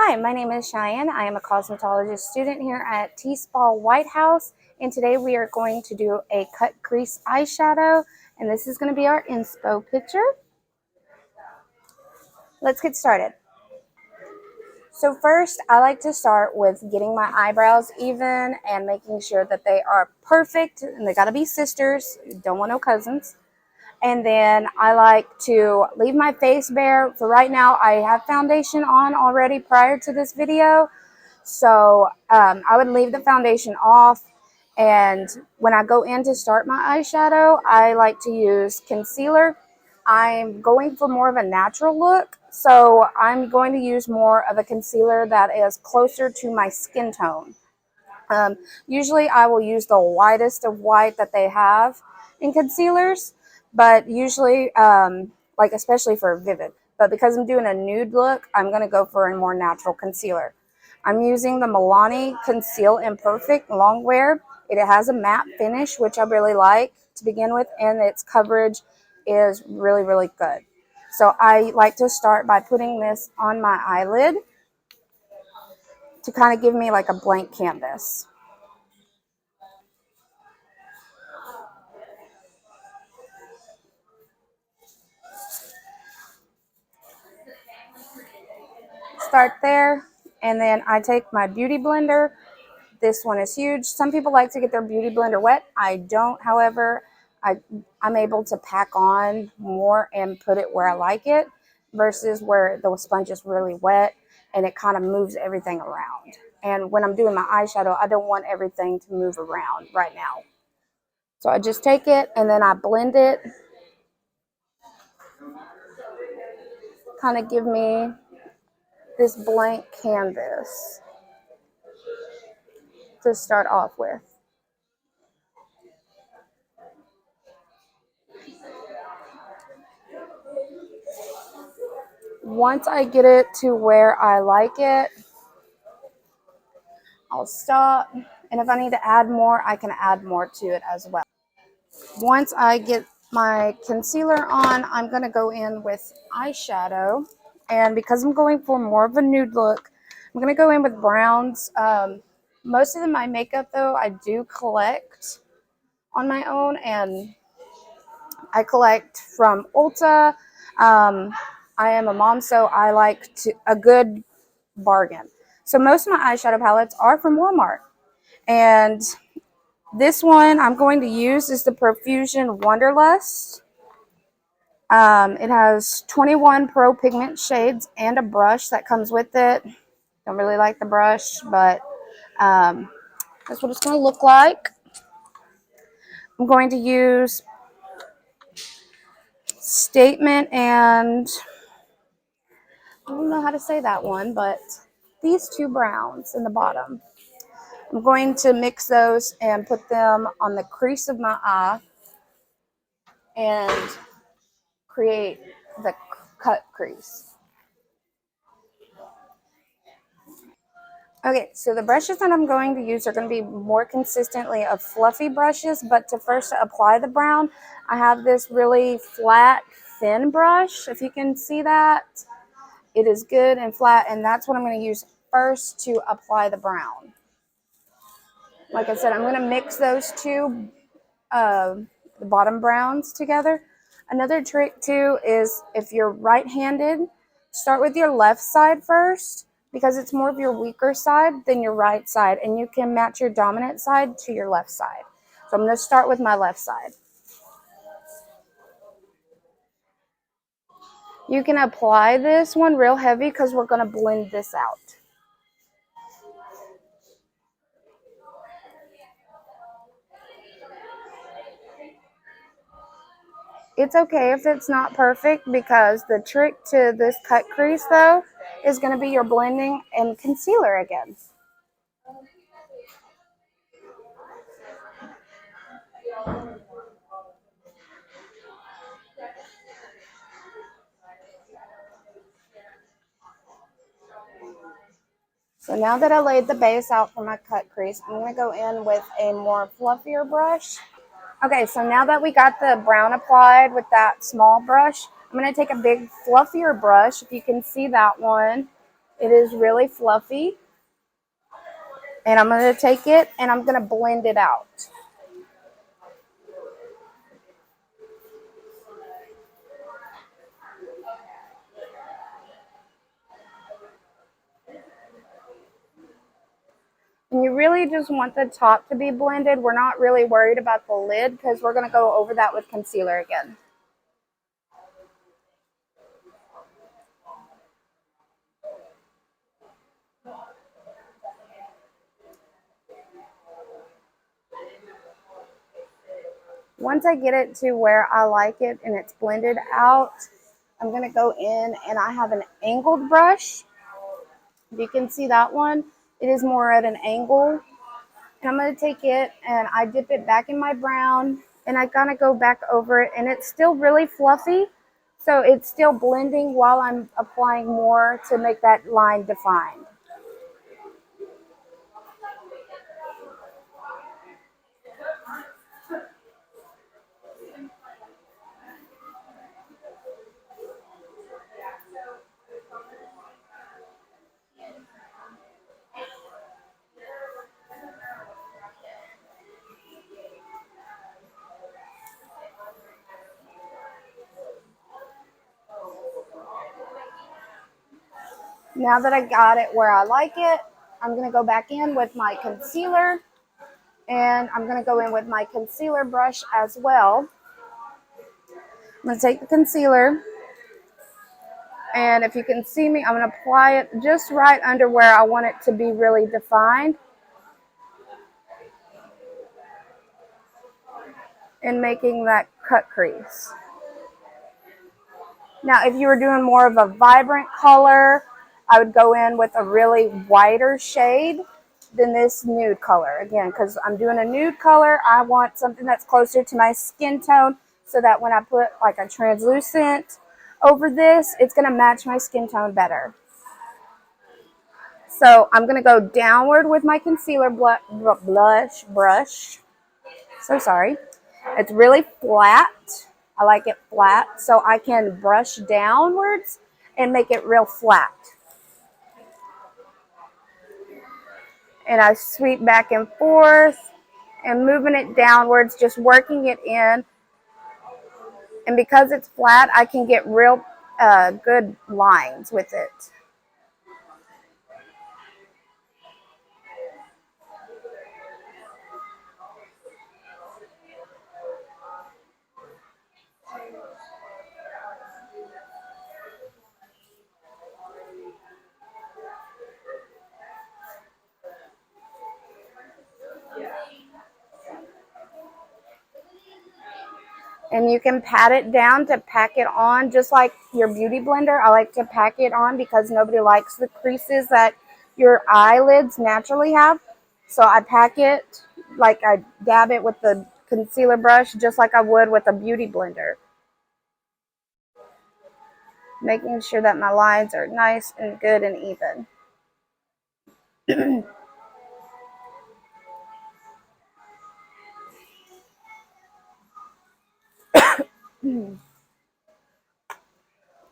Hi, my name is Cheyanne. I am a cosmetology student here at T-Spa White House, and today we are going to do a cut crease eyeshadow, and this is going to be our inspo picture. Let's get started. So first, I like to start with getting my eyebrows even and making sure that they are perfect, and they got to be sisters. You don't want no cousins. And then I like to leave my face bare. For right now, I have foundation on already prior to this video. So I would leave the foundation off. And when I go in to start my eyeshadow, I like to use concealer. I'm going for more of a natural look. So I'm going to use more of a concealer that is closer to my skin tone. Usually I will use the whitest of white that they have in concealers, but usually, like especially for vivid. But because I'm doing a nude look, I'm going to go for a more natural concealer. I'm using the Milani Conceal Imperfect Longwear. It has a matte finish, which I really like to begin with, and its coverage is really, really good. So I like to start by putting this on my eyelid to kind of give me like a blank canvas. Start there, and then I take my beauty blender. This one is huge. Some people like to get their beauty blender wet. I don't, however. I'm able to pack on more and put it where I like it versus where the sponge is really wet and it kind of moves everything around. And when I'm doing my eyeshadow, I don't want everything to move around right now. So I just take it and then I blend it. Kind of give me this blank canvas to start off with. Once I get it to where I like it, I'll stop. And if I need to add more, I can add more to it as well. Once I get my concealer on, I'm going to go in with eyeshadow. And because I'm going for more of a nude look, I'm going to go in with browns. Most of my makeup, though, I do collect on my own. And I collect from Ulta. I am a mom, so I like a good bargain. So most of my eyeshadow palettes are from Walmart. And this one I'm going to use is the Profusion Wonderlust. It has 21 Pro Pigment shades and a brush that comes with it. Don't really like the brush, but that's what it's going to look like. I'm going to use Statement and I don't know how to say that one, but these two browns in the bottom. I'm going to mix those and put them on the crease of my eye and create the cut crease. Okay, so the brushes that I'm going to use are going to be more consistently of fluffy brushes, but to first apply the brown, I have this really flat, thin brush. If you can see that, it is good and flat, and that's what I'm going to use first to apply the brown. Like I said, I'm going to mix those two the bottom browns together. Another trick too is if you're right-handed, start with your left side first because it's more of your weaker side than your right side, and you can match your dominant side to your left side. So I'm going to start with my left side. You can apply this one real heavy because we're going to blend this out. It's okay if it's not perfect because the trick to this cut crease though is going to be your blending and concealer again. So now that I laid the base out for my cut crease, I'm going to go in with a more fluffier brush. Okay, so now that we got the brown applied with that small brush, I'm going to take a big fluffier brush, if you can see that one. It is really fluffy. And I'm going to take it and I'm going to blend it out. And you really just want the top to be blended. We're not really worried about the lid because we're going to go over that with concealer again. Once I get it to where I like it and it's blended out, I'm going to go in and I have an angled brush. You can see that one. It is more at an angle. And I'm going to take it and I dip it back in my brown and I kind of go back over it and it's still really fluffy. So it's still blending while I'm applying more to make that line defined. Now that I got it where I like it, I'm going to go back in with my concealer. And I'm going to go in with my concealer brush as well. I'm going to take the concealer. And if you can see me, I'm going to apply it just right under where I want it to be really defined. And making that cut crease. Now, if you were doing more of a vibrant color, I would go in with a really whiter shade than this nude color. Again, because I'm doing a nude color, I want something that's closer to my skin tone so that when I put like a translucent over this, it's going to match my skin tone better. So I'm going to go downward with my concealer blush brush. So sorry. It's really flat. I like it flat so I can brush downwards and make it real flat. And I sweep back and forth and moving it downwards, just working it in. And because it's flat, I can get real good lines with it. And you can pat it down to pack it on, just like your beauty blender. I like to pack it on because nobody likes the creases that your eyelids naturally have. So I pack it, like I dab it with the concealer brush, just like I would with a beauty blender. Making sure that my lines are nice and good and even.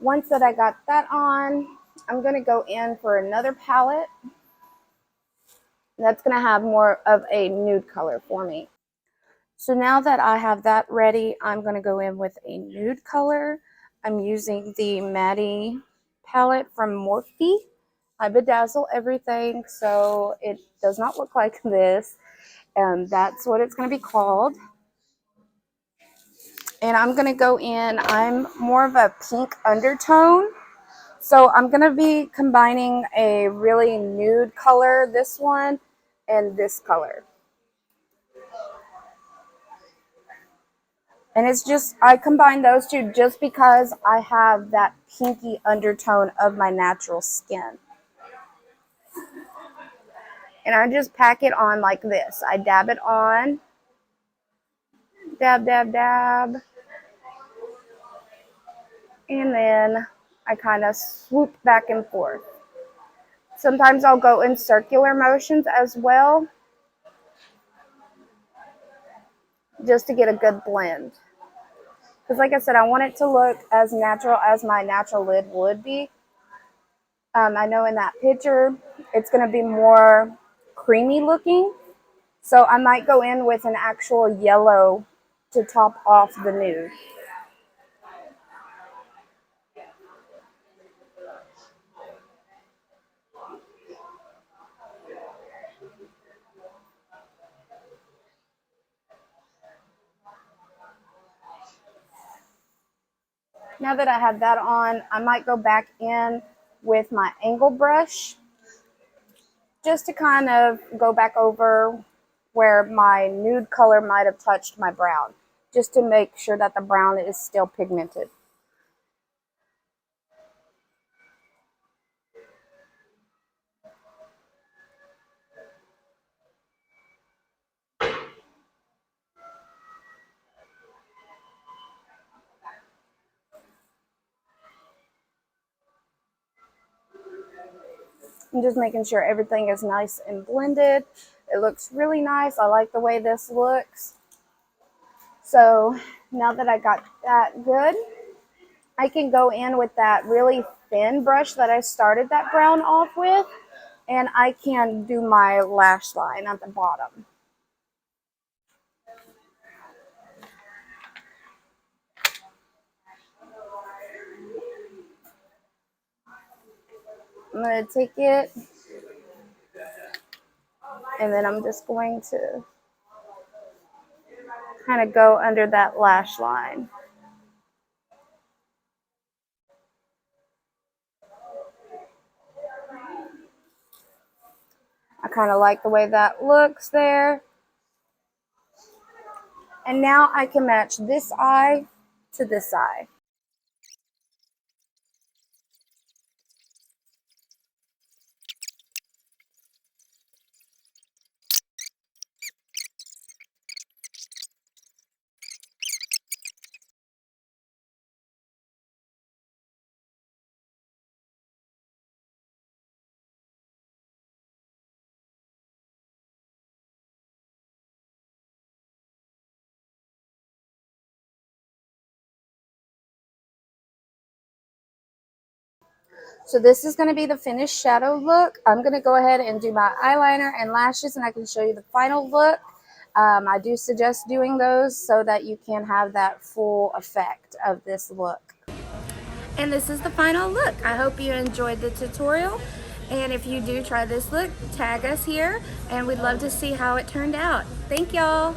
Once that I got that on, I'm going to go in for another palette. That's going to have more of a nude color for me. So now that I have that ready, I'm going to go in with a nude color. I'm using the Maddie palette from Morphe. I bedazzle everything so it does not look like this. That's what it's going to be called. And I'm going to go in, I'm more of a pink undertone. So I'm going to be combining a really nude color, this one, and this color. And it's just, I combine those two just because I have that pinky undertone of my natural skin. And I just pack it on like this. I dab it on. Dab, dab, dab. And then I kind of swoop back and forth. Sometimes I'll go in circular motions as well, just to get a good blend. Because like I said, I want it to look as natural as my natural lid would be. I know in that picture it's going to be more creamy looking, so I might go in with an actual yellow to top off the nude. Now that I have that on, I might go back in with my angle brush just to kind of go back over where my nude color might have touched my brown, just to make sure that the brown is still pigmented. I'm just making sure everything is nice and blended. It looks really nice. I like the way this looks. So now that I got that good, I can go in with that really thin brush that I started that brown off with, and I can do my lash line at the bottom. I'm going to take it, and then I'm just going to kind of go under that lash line. I kind of like the way that looks there. And now I can match this eye to this eye. So this is going to be the finished shadow look. I'm going to go ahead and do my eyeliner and lashes, and I can show you the final look. I do suggest doing those so that you can have that full effect of this look. And this is the final look. I hope you enjoyed the tutorial. And if you do try this look, tag us here, and we'd love to see how it turned out. Thank y'all.